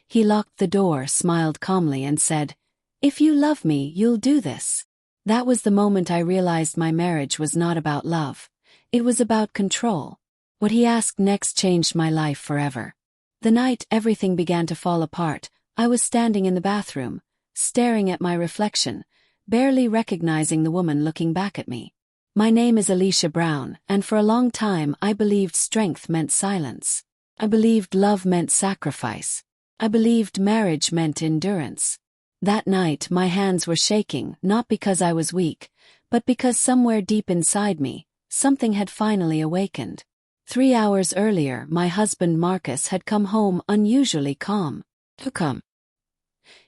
He locked the door, smiled calmly, and said, "If you love me, you'll do this." That was the moment I realized my marriage was not about love. It was about control. What he asked next changed my life forever. The night everything began to fall apart, I was standing in the bathroom, staring at my reflection, barely recognizing the woman looking back at me. My name is Alicia Brown, and for a long time I believed strength meant silence. I believed love meant sacrifice. I believed marriage meant endurance. That night my hands were shaking, not because I was weak, but because somewhere deep inside me, something had finally awakened. 3 hours earlier, my husband Marcus had come home unusually calm.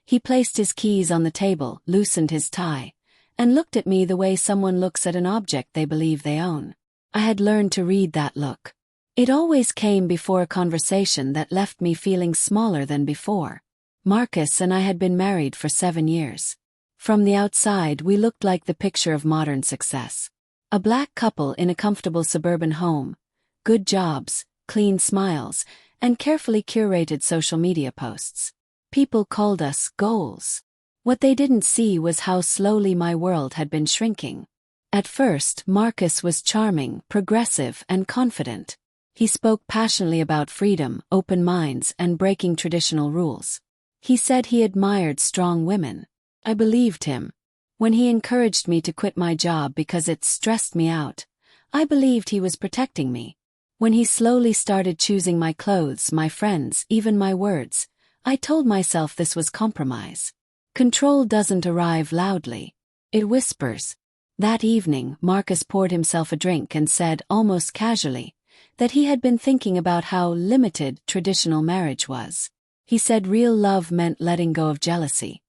He placed his keys on the table, loosened his tie, and looked at me the way someone looks at an object they believe they own. I had learned to read that look. It always came before a conversation that left me feeling smaller than before. Marcus and I had been married for 7 years. From the outside, we looked like the picture of modern success. A black couple in a comfortable suburban home, good jobs, clean smiles, and carefully curated social media posts. People called us goals. What they didn't see was how slowly my world had been shrinking. At first, Marcus was charming, progressive, and confident. He spoke passionately about freedom, open minds, and breaking traditional rules. He said he admired strong women. I believed him. When he encouraged me to quit my job because it stressed me out, I believed he was protecting me. When he slowly started choosing my clothes, my friends, even my words, I told myself this was compromise. Control doesn't arrive loudly. It whispers. That evening, Marcus poured himself a drink and said, almost casually, that he had been thinking about how limited traditional marriage was. He said real love meant letting go of jealousy.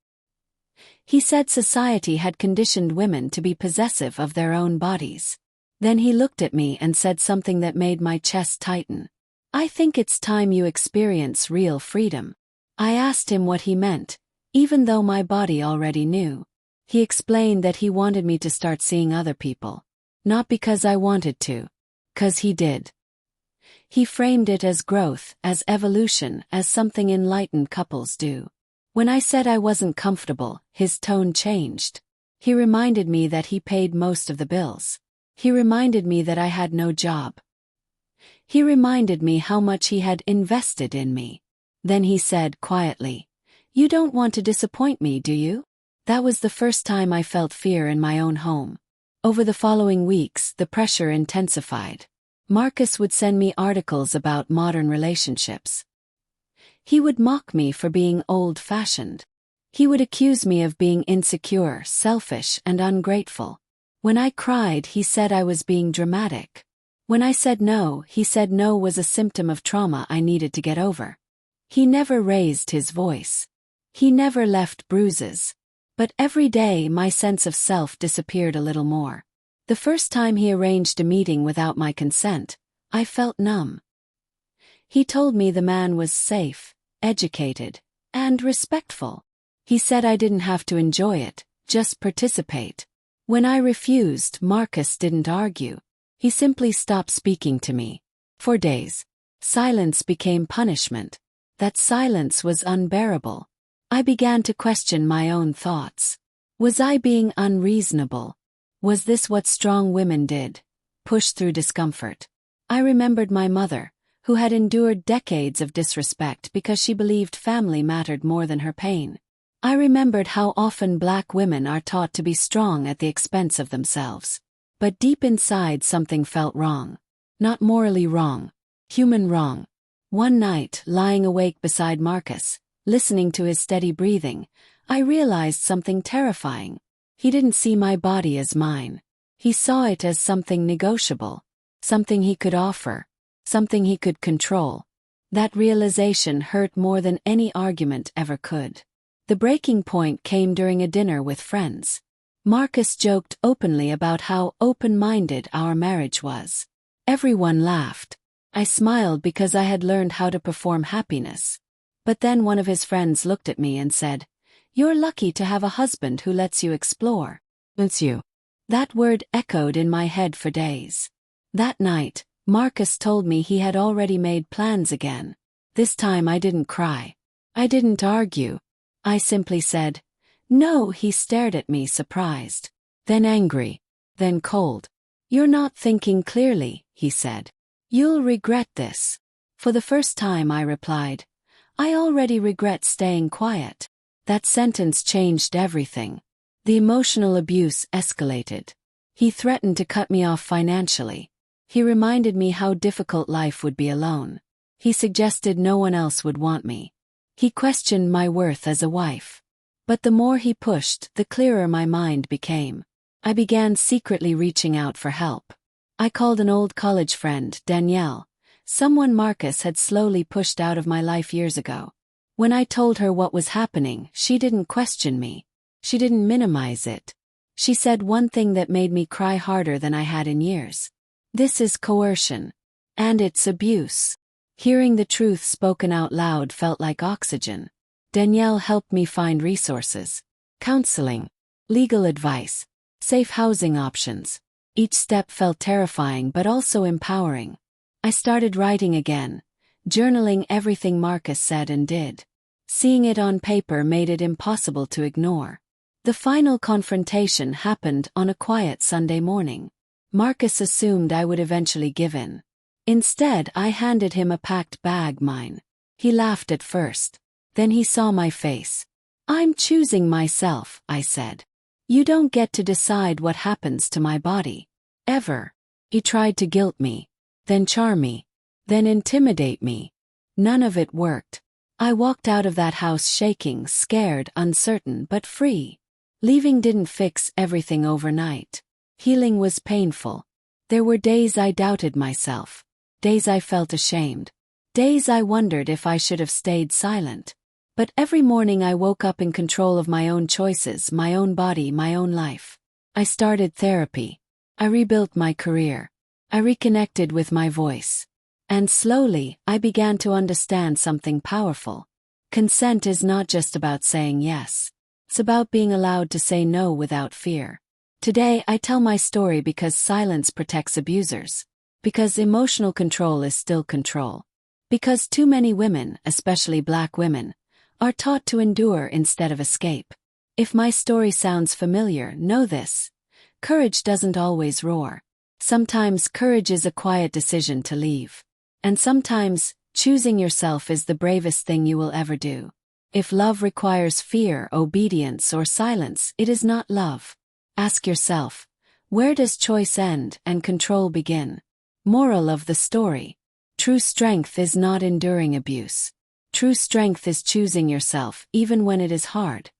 He said society had conditioned women to be possessive of their own bodies. Then he looked at me and said something that made my chest tighten. "I think it's time you experience real freedom." I asked him what he meant, even though my body already knew. He explained that he wanted me to start seeing other people. Not because I wanted to. 'Cause he did. He framed it as growth, as evolution, as something enlightened couples do. When I said I wasn't comfortable, his tone changed. He reminded me that he paid most of the bills. He reminded me that I had no job. He reminded me how much he had invested in me. Then he said quietly, "You don't want to disappoint me, do you?" That was the first time I felt fear in my own home. Over the following weeks, the pressure intensified. Marcus would send me articles about modern relationships. He would mock me for being old-fashioned. He would accuse me of being insecure, selfish, and ungrateful. When I cried, he said I was being dramatic. When I said no, he said no was a symptom of trauma I needed to get over. He never raised his voice. He never left bruises. But every day my sense of self disappeared a little more. The first time he arranged a meeting without my consent, I felt numb. He told me the man was safe, educated, and respectful. He said I didn't have to enjoy it, just participate. When I refused, Marcus didn't argue. He simply stopped speaking to me. For days, silence became punishment. That silence was unbearable. I began to question my own thoughts. Was I being unreasonable? Was this what strong women did? Push through discomfort. I remembered my mother, who had endured decades of disrespect because she believed family mattered more than her pain. I remembered how often black women are taught to be strong at the expense of themselves. But deep inside something felt wrong. Not morally wrong. Human wrong. One night, lying awake beside Marcus, listening to his steady breathing, I realized something terrifying. He didn't see my body as mine. He saw it as something negotiable. Something he could offer. Something he could control. That realization hurt more than any argument ever could. The breaking point came during a dinner with friends. Marcus joked openly about how open-minded our marriage was. Everyone laughed. I smiled because I had learned how to perform happiness. But then one of his friends looked at me and said, "You're lucky to have a husband who lets you explore." It's you. That word echoed in my head for days. That night, Marcus told me he had already made plans again. This time I didn't cry. I didn't argue. I simply said, "No." He stared at me surprised, then angry, then cold. "You're not thinking clearly," he said. "You'll regret this." For the first time I replied, "I already regret staying quiet." That sentence changed everything. The emotional abuse escalated. He threatened to cut me off financially. He reminded me how difficult life would be alone. He suggested no one else would want me. He questioned my worth as a wife. But the more he pushed, the clearer my mind became. I began secretly reaching out for help. I called an old college friend, Danielle, someone Marcus had slowly pushed out of my life years ago. When I told her what was happening, she didn't question me. She didn't minimize it. She said one thing that made me cry harder than I had in years. "This is coercion. And it's abuse." Hearing the truth spoken out loud felt like oxygen. Danielle helped me find resources, counseling, legal advice, safe housing options. Each step felt terrifying but also empowering. I started writing again, journaling everything Marcus said and did. Seeing it on paper made it impossible to ignore. The final confrontation happened on a quiet Sunday morning. Marcus assumed I would eventually give in. Instead, I handed him a packed bag, mine. He laughed at first. Then he saw my face. "I'm choosing myself," I said. "You don't get to decide what happens to my body. Ever." He tried to guilt me, then charm me, then intimidate me. None of it worked. I walked out of that house shaking, scared, uncertain, but free. Leaving didn't fix everything overnight. Healing was painful. There were days I doubted myself. Days I felt ashamed. Days I wondered if I should have stayed silent. But every morning I woke up in control of my own choices, my own body, my own life. I started therapy. I rebuilt my career. I reconnected with my voice. And slowly, I began to understand something powerful. Consent is not just about saying yes. It's about being allowed to say no without fear. Today, I tell my story because silence protects abusers. Because emotional control is still control. Because too many women, especially Black women, are taught to endure instead of escape. If my story sounds familiar, know this. Courage doesn't always roar. Sometimes courage is a quiet decision to leave. And sometimes, choosing yourself is the bravest thing you will ever do. If love requires fear, obedience, or silence, it is not love. Ask yourself, where does choice end and control begin? Moral of the story. True strength is not enduring abuse. True strength is choosing yourself, even when it is hard.